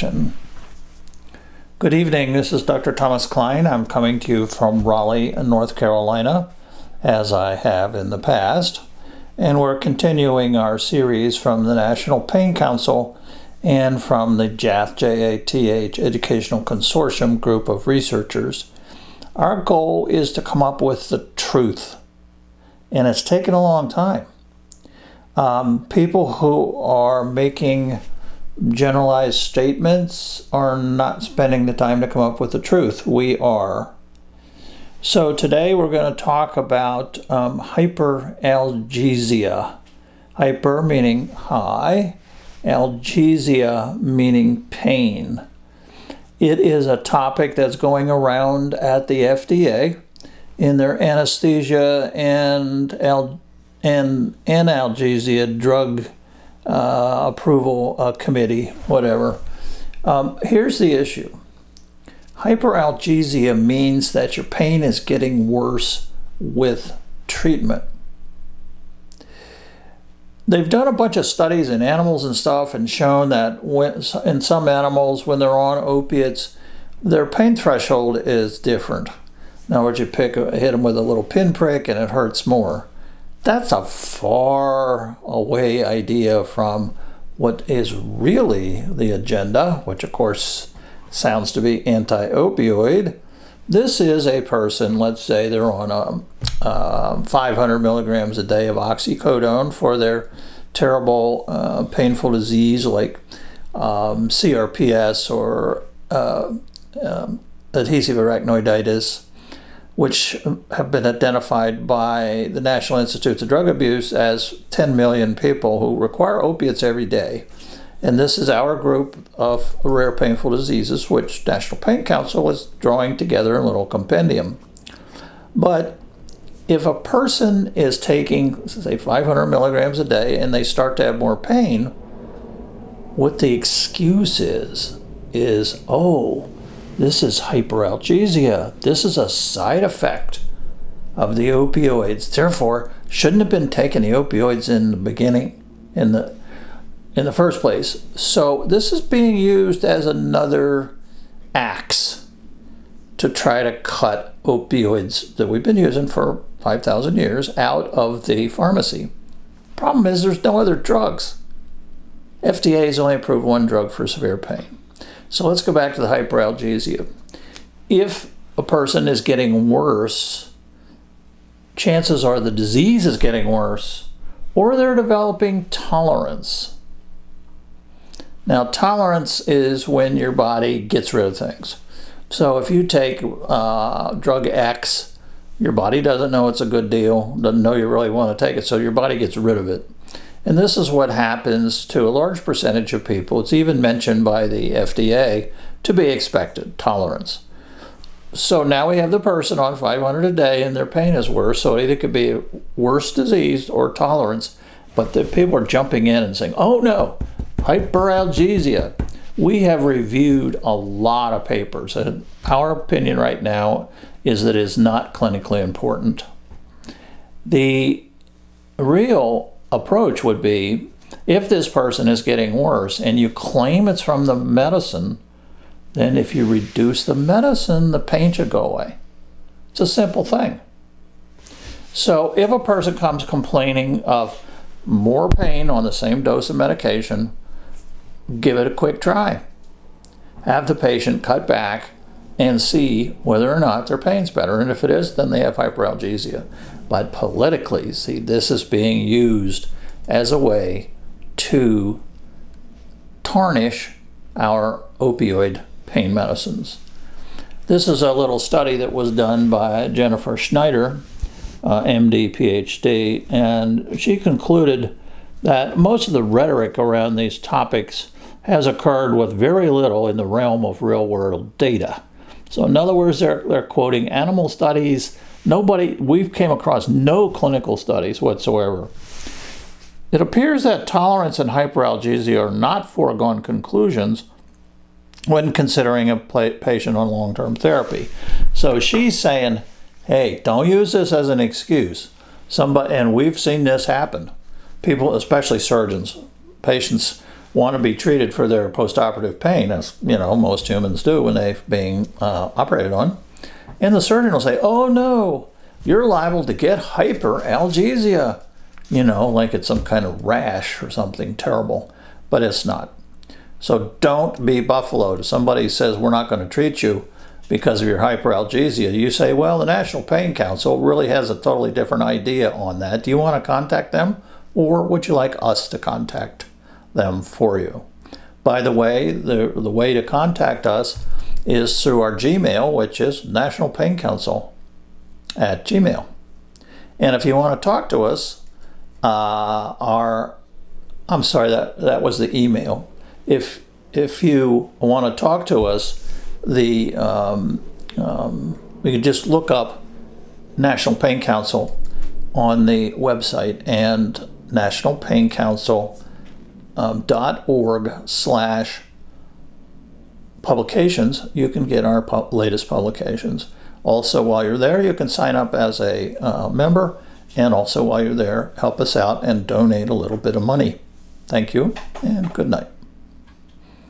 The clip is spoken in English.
session. Good evening, this is Dr. Thomas Klein. I'm coming to you from Raleigh, North Carolina, as I have in the past. And we're continuing our series from the National Pain Council and from the JATH Educational Consortium group of researchers. Our goal is to come up with the truth, and it's taken a long time. People who are making generalized statements are not spending the time to come up with the truth. We are. So today we're going to talk about hyperalgesia. Hyper meaning high, algesia meaning pain. It is a topic that's going around at the FDA in their anesthesia and analgesia drug approval committee, whatever. Here's the issue. Hyperalgesia means that your pain is getting worse with treatment. They've done a bunch of studies in animals and stuff and shown that in some animals, when they're on opiates, their pain threshold is different. In other words, you hit them with a little pinprick and it hurts more. That's a far away idea from what is really the agenda, which of course sounds to be anti-opioid. This is a person, let's say they're on 500 milligrams a day of oxycodone for their terrible painful disease like CRPS or adhesive arachnoiditis, which have been identified by the National Institute of Drug Abuse as 10 million people who require opiates every day. And this is our group of rare painful diseases, which National Pain Council is drawing together in a little compendium. But if a person is taking, say, 500 milligrams a day and they start to have more pain, what the excuse is, oh, this is hyperalgesia. This is a side effect of the opioids. Therefore, shouldn't have been taking the opioids in the beginning, in the first place. So this is being used as another axe to try to cut opioids that we've been using for 5,000 years out of the pharmacy. Problem is there's no other drugs. FDA has only approved one drug for severe pain. So let's go back to the hyperalgesia. If a person is getting worse, chances are the disease is getting worse, or they're developing tolerance. Now, tolerance is when your body gets rid of things. So if you take drug X, your body doesn't know it's a good deal, doesn't know you really want to take it, so your body gets rid of it. And this is what happens to a large percentage of people. It's even mentioned by the FDA to be expected, tolerance. So now we have the person on 500 a day and their pain is worse, so it either could be a worse disease or tolerance, but the people are jumping in and saying, oh no, hyperalgesia. We have reviewed a lot of papers, and our opinion right now is that it is not clinically important. The real approach would be, if this person is getting worse and you claim it's from the medicine, then if you reduce the medicine, the pain should go away. It's a simple thing. So if a person comes complaining of more pain on the same dose of medication, give it a quick try. Have the patient cut back and see whether or not their pain's better. And if it is, then they have hyperalgesia. But politically, see, this is being used as a way to tarnish our opioid pain medicines. This is a little study that was done by Jennifer Schneider, MD, PhD, and she concluded that most of the rhetoric around these topics has occurred with very little in the realm of real-world data. So in other words, they're quoting animal studies. We've came across no clinical studies whatsoever. It appears that tolerance and hyperalgesia are not foregone conclusions when considering a patient on long-term therapy. So she's saying, hey, don't use this as an excuse. And we've seen this happen. People, especially surgeons, patients want to be treated for their postoperative pain, as you know most humans do when they're being operated on. And the surgeon will say, oh no, you're liable to get hyperalgesia. You know, like it's some kind of rash or something terrible, but it's not. So don't be buffaloed. If somebody says we're not going to treat you because of your hyperalgesia, you say, well, the National Pain Council really has a totally different idea on that. Do you want to contact them, or would you like us to contact them for you? By the way, the way to contact us is through our Gmail, which is nationalpaincouncil@gmail. And if you want to talk to us, I'm sorry, that was the email. If you want to talk to us, we can just look up National Pain Council on the website, and nationalpaincouncil.org/publications. You can get our latest publications. Also, while you're there, you can sign up as a member, and also while you're there, help us out and donate a little bit of money. Thank you, and good night.